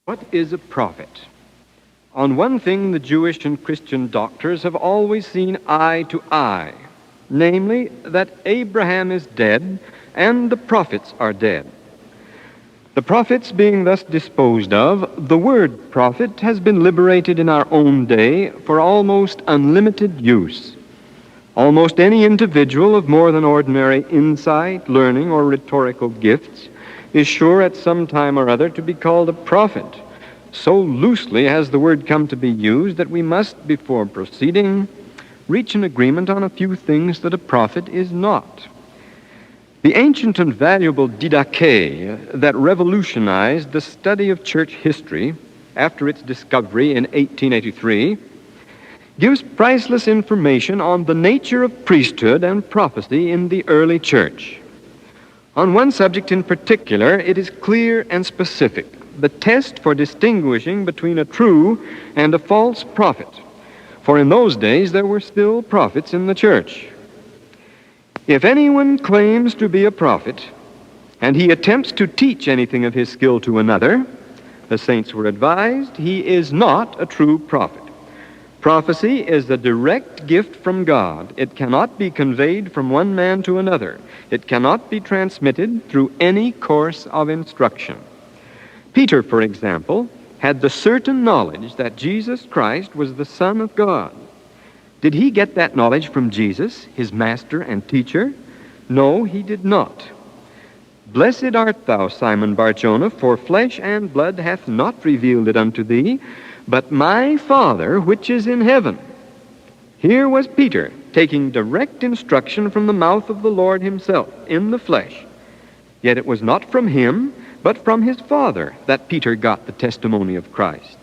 What is a prophet? On one thing the Jewish and Christian doctors have always seen eye to eye, namely that Abraham is dead and the prophets are dead. The prophets being thus disposed of, the word prophet has been liberated in our own day for almost unlimited use. Almost any individual of more than ordinary insight, learning, or rhetorical gifts is sure at some time or other to be called a prophet. So loosely has the word come to be used that we must, before proceeding, reach an agreement on a few things that a prophet is not. The ancient and valuable Didache that revolutionized the study of church history after its discovery in 1883 gives priceless information on the nature of priesthood and prophecy in the early church. On one subject in particular, it is clear and specific, the test for distinguishing between a true and a false prophet. For in those days there were still prophets in the church. If anyone claims to be a prophet, and he attempts to teach anything of his skill to another, the saints were advised he is not a true prophet. Prophecy is a direct gift from God. It cannot be conveyed from one man to another. It cannot be transmitted through any course of instruction. Peter, for example, had the certain knowledge that Jesus Christ was the Son of God. Did he get that knowledge from Jesus, his master and teacher? No, he did not. Blessed art thou, Simon Bar-Jonah, for flesh and blood hath not revealed it unto thee, but my Father which is in heaven. Here was Peter taking direct instruction from the mouth of the Lord himself in the flesh. Yet it was not from him, but from his Father that Peter got the testimony of Christ.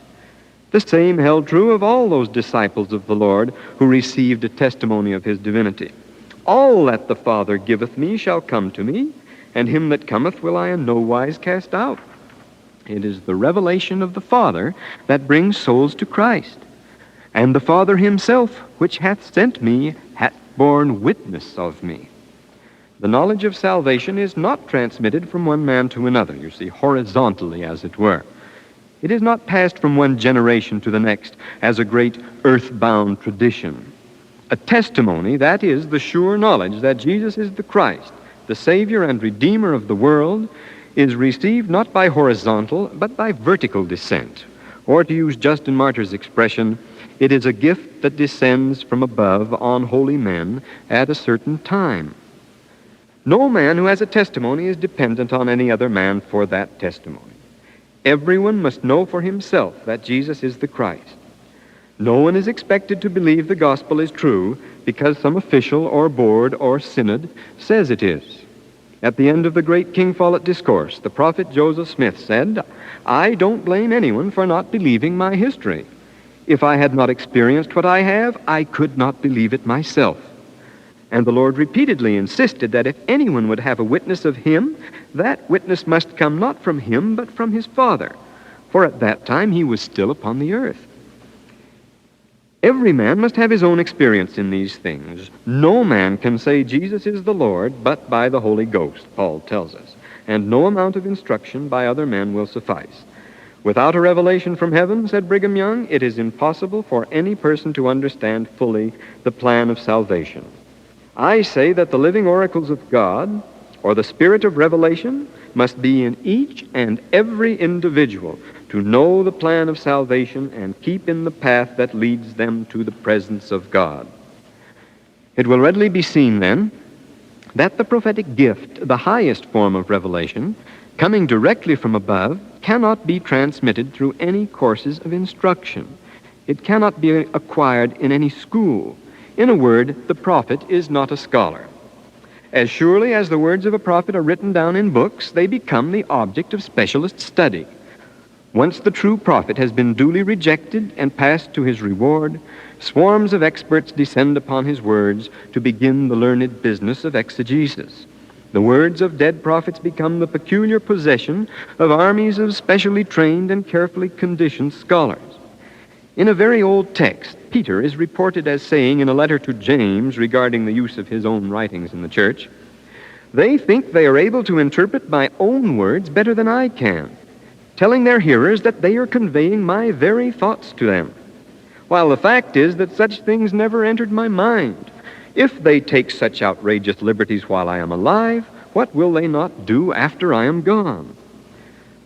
The same held true of all those disciples of the Lord who received a testimony of his divinity. All that the Father giveth me shall come to me, and him that cometh will I in no wise cast out. It is the revelation of the Father that brings souls to Christ. And the Father himself, which hath sent me, hath borne witness of me. The knowledge of salvation is not transmitted from one man to another, you see, horizontally, as it were. It is not passed from one generation to the next as a great earth-bound tradition. A testimony, that is, the sure knowledge that Jesus is the Christ, the Savior and Redeemer of the world, is received not by horizontal, but by vertical descent. Or to use Justin Martyr's expression, it is a gift that descends from above on holy men at a certain time. No man who has a testimony is dependent on any other man for that testimony. Everyone must know for himself that Jesus is the Christ. No one is expected to believe the gospel is true because some official or board or synod says it is. At the end of the great King Follett discourse, the prophet Joseph Smith said, "I don't blame anyone for not believing my history. If I had not experienced what I have, I could not believe it myself." And the Lord repeatedly insisted that if anyone would have a witness of him, that witness must come not from him, but from his Father, for at that time he was still upon the earth. Every man must have his own experience in these things. No man can say Jesus is the Lord but by the Holy Ghost, Paul tells us, and no amount of instruction by other men will suffice. Without a revelation from heaven, said Brigham Young, it is impossible for any person to understand fully the plan of salvation. I say that the living oracles of God, or the spirit of revelation, must be in each and every individual to know the plan of salvation and keep in the path that leads them to the presence of God. It will readily be seen, then, that the prophetic gift, the highest form of revelation, coming directly from above, cannot be transmitted through any courses of instruction. It cannot be acquired in any school. In a word, the prophet is not a scholar. As surely as the words of a prophet are written down in books, they become the object of specialist study. Once the true prophet has been duly rejected and passed to his reward, swarms of experts descend upon his words to begin the learned business of exegesis. The words of dead prophets become the peculiar possession of armies of specially trained and carefully conditioned scholars. In a very old text, Peter is reported as saying in a letter to James regarding the use of his own writings in the church, "They think they are able to interpret my own words better than I can. telling their hearers that they are conveying my very thoughts to them, while the fact is that such things never entered my mind. If they take such outrageous liberties while I am alive, what will they not do after I am gone?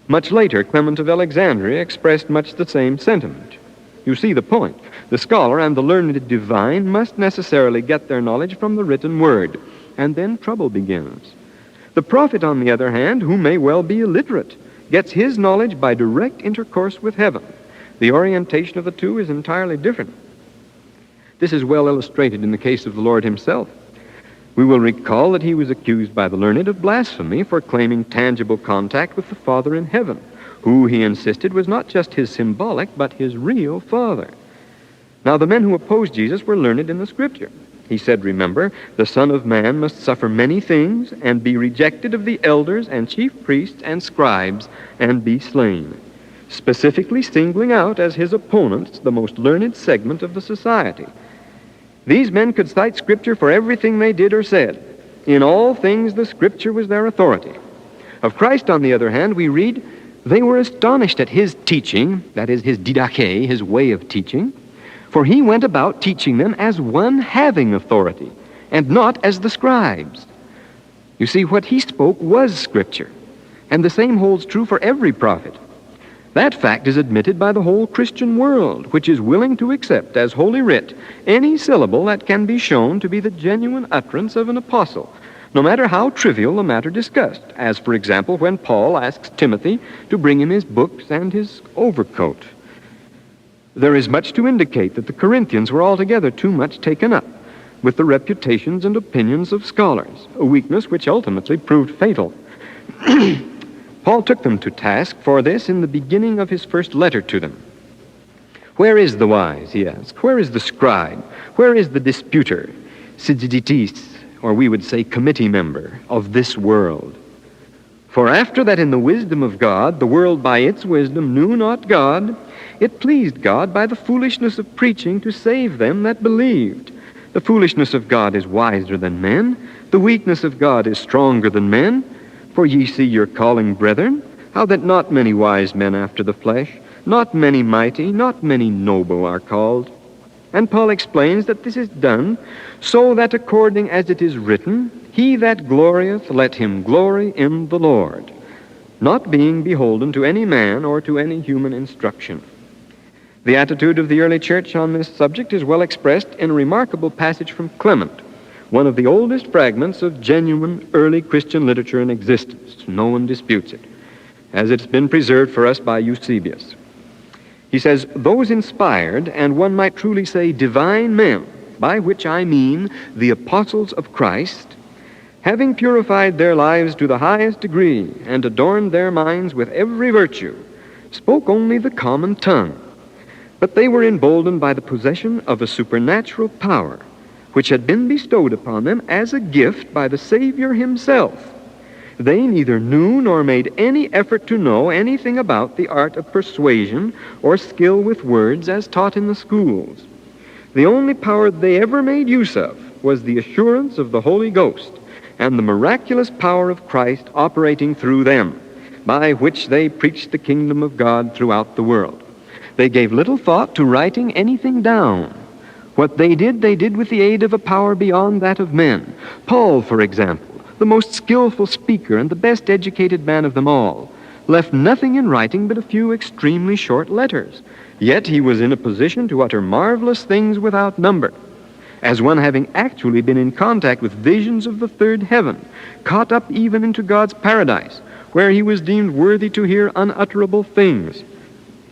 Much later, Clement of Alexandria expressed much the same sentiment. You see the point. The scholar and the learned divine must necessarily get their knowledge from the written word, and then trouble begins. The prophet, on the other hand, who may well be illiterate, gets his knowledge by direct intercourse with heaven. The orientation of the two is entirely different. This is well illustrated in the case of the Lord himself. We will recall that he was accused by the learned of blasphemy for claiming tangible contact with the Father in heaven, who, he insisted, was not just his symbolic, but his real Father. Now, the men who opposed Jesus were learned in the Scripture. He said, remember, the Son of Man must suffer many things and be rejected of the elders and chief priests and scribes and be slain, specifically singling out as his opponents the most learned segment of the society. These men could cite Scripture for everything they did or said. In all things, the Scripture was their authority. Of Christ, on the other hand, we read, they were astonished at his teaching, that is, his didache, his way of teaching, for he went about teaching them as one having authority, and not as the scribes. You see, what he spoke was Scripture, and the same holds true for every prophet. That fact is admitted by the whole Christian world, which is willing to accept as Holy Writ any syllable that can be shown to be the genuine utterance of an apostle, no matter how trivial the matter discussed, as, for example, when Paul asks Timothy to bring him his books and his overcoat. There is much to indicate that the Corinthians were altogether too much taken up with the reputations and opinions of scholars, a weakness which ultimately proved fatal. Paul took them to task for this in the beginning of his first letter to them. Where is the wise, he asked? Where is the scribe? Where is the disputer, sygiditis, or we would say committee member, of this world? For after that in the wisdom of God, the world by its wisdom knew not God, it pleased God by the foolishness of preaching to save them that believed. The foolishness of God is wiser than men. The weakness of God is stronger than men. For ye see your calling, brethren, how that not many wise men after the flesh, not many mighty, not many noble are called. And Paul explains that this is done so that according as it is written, he that glorieth, let him glory in the Lord, not being beholden to any man or to any human instruction. The attitude of the early church on this subject is well expressed in a remarkable passage from Clement, one of the oldest fragments of genuine early Christian literature in existence. No one disputes it, as it's been preserved for us by Eusebius. He says, those inspired, and one might truly say divine men, by which I mean the apostles of Christ, having purified their lives to the highest degree and adorned their minds with every virtue, spoke only the common tongue. But they were emboldened by the possession of a supernatural power, which had been bestowed upon them as a gift by the Savior himself. They neither knew nor made any effort to know anything about the art of persuasion or skill with words as taught in the schools. The only power they ever made use of was the assurance of the Holy Ghost and the miraculous power of Christ operating through them, by which they preached the kingdom of God throughout the world. They gave little thought to writing anything down. What they did with the aid of a power beyond that of men. Paul, for example, the most skillful speaker and the best educated man of them all, left nothing in writing but a few extremely short letters. Yet he was in a position to utter marvelous things without number, as one having actually been in contact with visions of the third heaven, caught up even into God's paradise, where he was deemed worthy to hear unutterable things.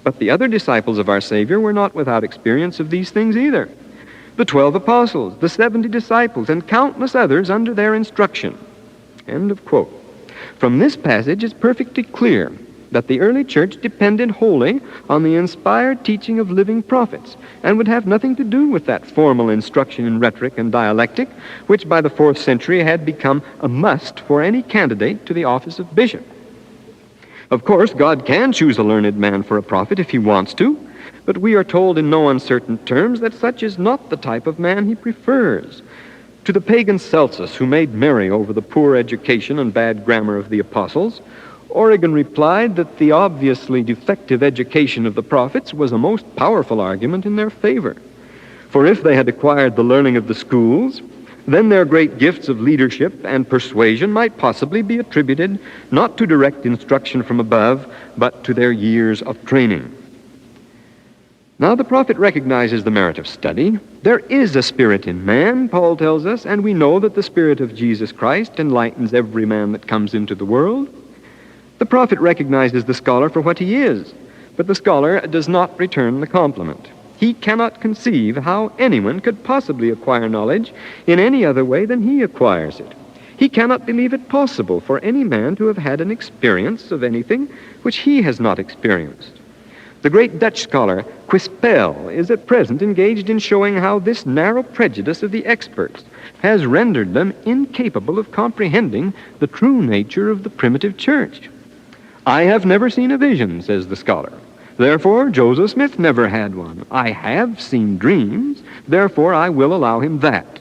But the other disciples of our Savior were not without experience of these things either. The 12 apostles, the 70 disciples, and countless others under their instruction. End of quote. From this passage, it's perfectly clear that the early church depended wholly on the inspired teaching of living prophets and would have nothing to do with that formal instruction in rhetoric and dialectic, which by the 4th century had become a must for any candidate to the office of bishop. Of course, God can choose a learned man for a prophet if he wants to, but we are told in no uncertain terms that such is not the type of man he prefers. To the pagan Celsus, who made merry over the poor education and bad grammar of the apostles, Origen replied that the obviously defective education of the prophets was a most powerful argument in their favor. For if they had acquired the learning of the schools, then their great gifts of leadership and persuasion might possibly be attributed not to direct instruction from above, but to their years of training. Now the prophet recognizes the merit of study. There is a spirit in man, Paul tells us, and we know that the Spirit of Jesus Christ enlightens every man that comes into the world. The prophet recognizes the scholar for what he is, but the scholar does not return the compliment. He cannot conceive how anyone could possibly acquire knowledge in any other way than he acquires it. He cannot believe it possible for any man to have had an experience of anything which he has not experienced. The great Dutch scholar Quispel is at present engaged in showing how this narrow prejudice of the experts has rendered them incapable of comprehending the true nature of the primitive church. "I have never seen a vision," says the scholar. "Therefore, Joseph Smith never had one. I have seen dreams, therefore I will allow him that."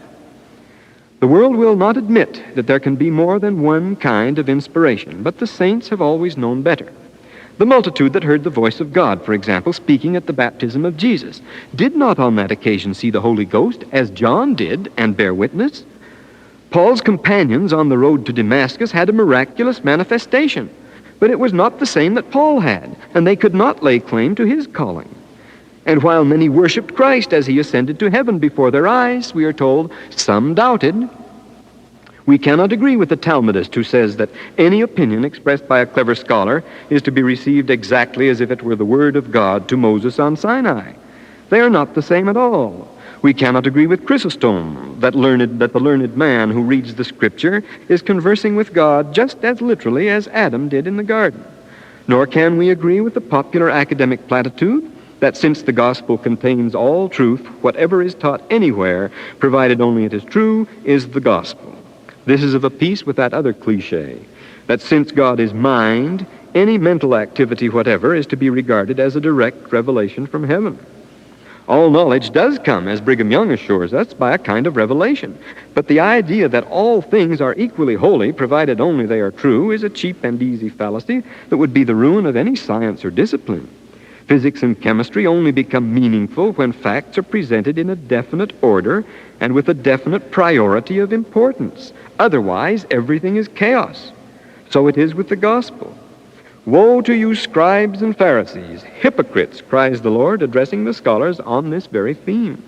The world will not admit that there can be more than one kind of inspiration, but the saints have always known better. The multitude that heard the voice of God, for example, speaking at the baptism of Jesus, did not on that occasion see the Holy Ghost as John did and bear witness. Paul's companions on the road to Damascus had a miraculous manifestation, but it was not the same that Paul had, and they could not lay claim to his calling. And while many worshiped Christ as he ascended to heaven before their eyes, we are told, some doubted. We cannot agree with the Talmudist who says that any opinion expressed by a clever scholar is to be received exactly as if it were the word of God to Moses on Sinai. They are not the same at all. We cannot agree with Chrysostom that the learned man who reads the Scripture is conversing with God just as literally as Adam did in the garden. Nor can we agree with the popular academic platitude that since the gospel contains all truth, whatever is taught anywhere, provided only it is true, is the gospel. This is of a piece with that other cliché, that since God is mind, any mental activity whatever is to be regarded as a direct revelation from heaven. All knowledge does come, as Brigham Young assures us, by a kind of revelation. But the idea that all things are equally holy, provided only they are true, is a cheap and easy fallacy that would be the ruin of any science or discipline. Physics and chemistry only become meaningful when facts are presented in a definite order and with a definite priority of importance. Otherwise, everything is chaos. So it is with the gospel. "Woe to you, scribes and Pharisees, hypocrites," cries the Lord, addressing the scholars on this very theme.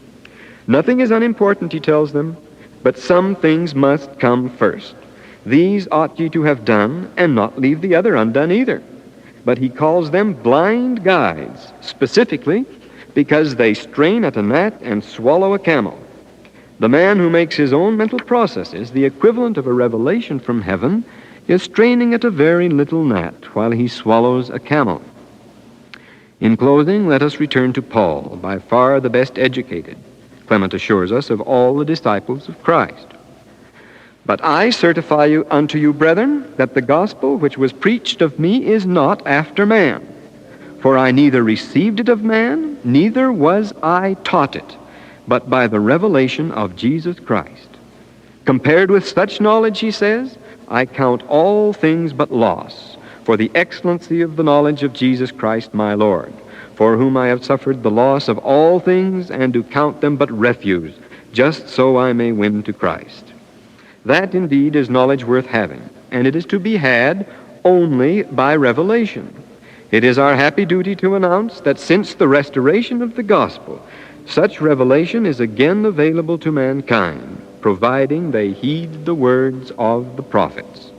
"Nothing is unimportant," he tells them, "but some things must come first. These ought ye to have done, and not leave the other undone either." But he calls them blind guides, specifically because they strain at a gnat and swallow a camel. The man who makes his own mental processes the equivalent of a revelation from heaven is straining at a very little gnat while he swallows a camel. In closing, let us return to Paul, by far the best educated, Clement assures us, of all the disciples of Christ. "But I certify you unto you, brethren, that the gospel which was preached of me is not after man. For I neither received it of man, neither was I taught it, but by the revelation of Jesus Christ. Compared with such knowledge," he says, "I count all things but loss, for the excellency of the knowledge of Jesus Christ my Lord, for whom I have suffered the loss of all things, and do count them but refuse, just so I may win to Christ." That indeed is knowledge worth having, and it is to be had only by revelation. It is our happy duty to announce that since the restoration of the gospel, such revelation is again available to mankind, providing they heed the words of the prophets.